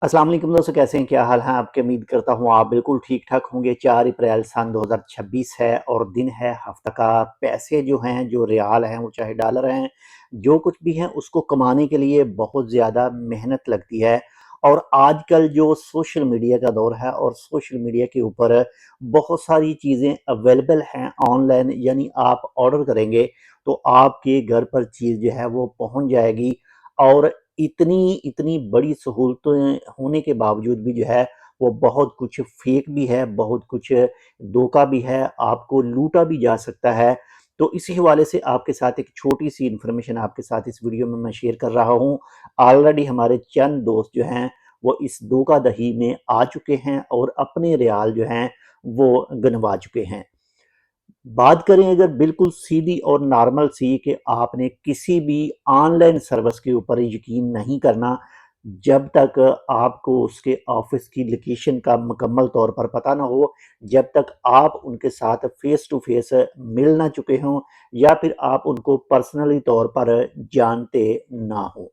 अस्सलाम वालेकुम दोस्तों, कैसे हैं? क्या हाल है आपके? उम्मीद करता हूँ आप बिल्कुल ठीक ठाक होंगे। 4 अप्रैल सन 2026 है और दिन है हफ्ता का। पैसे जो हैं, जो रियाल हैं, वो चाहे डॉलर हैं, जो कुछ भी है उसको कमाने के लिए बहुत ज़्यादा मेहनत लगती है। और आजकल जो सोशल मीडिया का दौर है और सोशल मीडिया के ऊपर बहुत सारी चीज़ें अवेलेबल हैं ऑनलाइन, यानी आप ऑर्डर करेंगे तो आपके घर पर चीज़ जो है वो पहुंच जाएगी। और इतनी इतनी बड़ी सहूलतें होने के बावजूद भी जो है वो बहुत कुछ फेक भी है, बहुत कुछ धोखा भी है, आपको लूटा भी जा सकता है। तो इसी हवाले से आपके साथ एक छोटी सी इन्फॉर्मेशन आपके साथ इस वीडियो में मैं शेयर कर रहा हूँ। ऑलरेडी हमारे चंद दोस्त जो हैं वो इस धोखाधड़ी में आ चुके हैं और अपने रियाल जो हैं वो गनवा चुके हैं। बात करें अगर बिल्कुल सीधी और नॉर्मल सी कि आपने किसी भी ऑनलाइन सर्विस के ऊपर यकीन नहीं करना जब तक आपको उसके ऑफिस की लोकेशन का मुकम्मल तौर पर पता ना हो, जब तक आप उनके साथ फेस टू फेस मिल ना चुके हों या फिर आप उनको पर्सनली तौर पर जानते ना हो।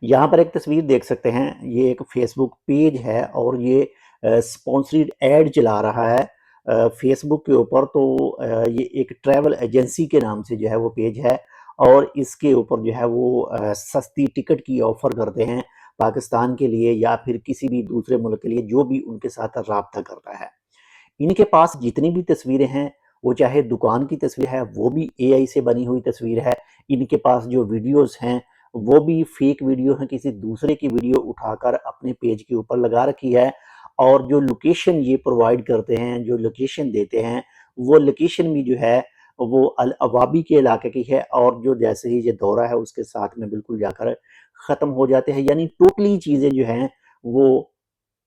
यहाँ पर एक तस्वीर देख सकते हैं, ये एक फेसबुक पेज है और ये स्पॉन्सर्ड एड चला रहा है फेसबुक के ऊपर। तो ये एक ट्रैवल एजेंसी के नाम से जो है वो पेज है और इसके ऊपर जो है वो सस्ती टिकट की ऑफर करते हैं पाकिस्तान के लिए या फिर किसी भी दूसरे मुल्क के लिए जो भी उनके साथ राब्ता करता है। इनके पास जितनी भी तस्वीरें हैं, वो चाहे दुकान की तस्वीर है वो भी एआई से बनी हुई तस्वीर है। इनके पास जो वीडियोस हैं वो भी फेक वीडियो हैं, किसी दूसरे की वीडियो उठाकर अपने पेज के ऊपर लगा रखी है। और जो लोकेशन ये प्रोवाइड करते हैं, जो लोकेशन देते हैं, वो लोकेशन भी जो है वो अल अवाबी के इलाके की है और जो जैसे ही ये दौरा है उसके साथ में बिल्कुल जाकर ख़त्म हो जाते हैं। यानी टोटली चीज़ें जो हैं वो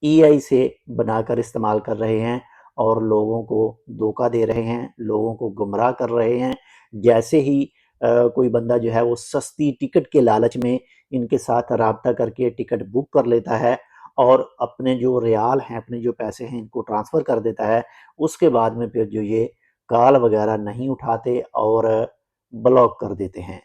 एआई से बनाकर इस्तेमाल कर रहे हैं और लोगों को धोखा दे रहे हैं, लोगों को गुमराह कर रहे हैं। जैसे ही कोई बंदा जो है वो सस्ती टिकट के लालच में इनके साथ राब्ता करके टिकट बुक कर लेता है और अपने जो रियाल हैं, अपने जो पैसे हैं इनको ट्रांसफ़र कर देता है। उसके बाद में फिर जो ये कॉल वगैरह नहीं उठाते और ब्लॉक कर देते हैं।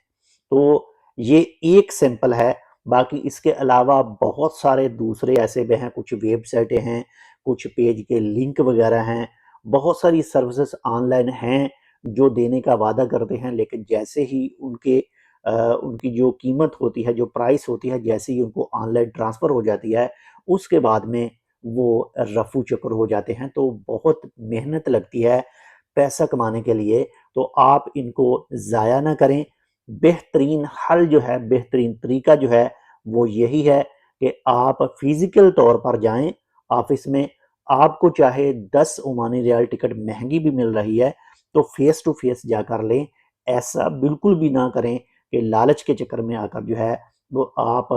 तो ये एक सैंपल है, बाकी इसके अलावा बहुत सारे दूसरे ऐसे भी हैं, कुछ वेबसाइटें हैं, कुछ पेज के लिंक वगैरह हैं, बहुत सारी सर्विसेज ऑनलाइन हैं जो देने का वादा करते हैं, लेकिन जैसे ही उनकी जो कीमत होती है, जो प्राइस होती है, जैसे ही उनको ऑनलाइन ट्रांसफ़र हो जाती है, उसके बाद में वो रफू चक्कर हो जाते हैं। तो बहुत मेहनत लगती है पैसा कमाने के लिए, तो आप इनको ज़ाया ना करें। बेहतरीन हल जो है, बेहतरीन तरीका जो है वो यही है कि आप फिजिकल तौर पर जाएं ऑफिस में। आपको चाहे 10 ओमानी रियाल टिकट महंगी भी मिल रही है तो फेस टू फेस जाकर लें। ऐसा बिल्कुल भी ना करें कि लालच के चक्कर में आकर जो है वो आप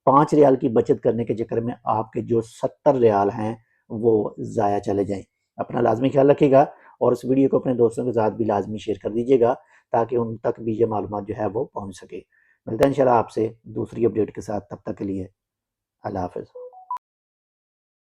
5 रियाल की बचत करने के चक्कर में आपके जो 70 रियाल हैं वो ज़ाया चले जाएं। अपना लाजमी ख्याल रखिएगा और इस वीडियो को अपने दोस्तों के साथ भी लाजमी शेयर कर दीजिएगा ताकि उन तक भी ये मालूमात जो है वो पहुंच सके। मिलते हैं इंशाल्लाह आपसे दूसरी अपडेट के साथ, तब तक के लिए अल्लाह हाफ़िज़।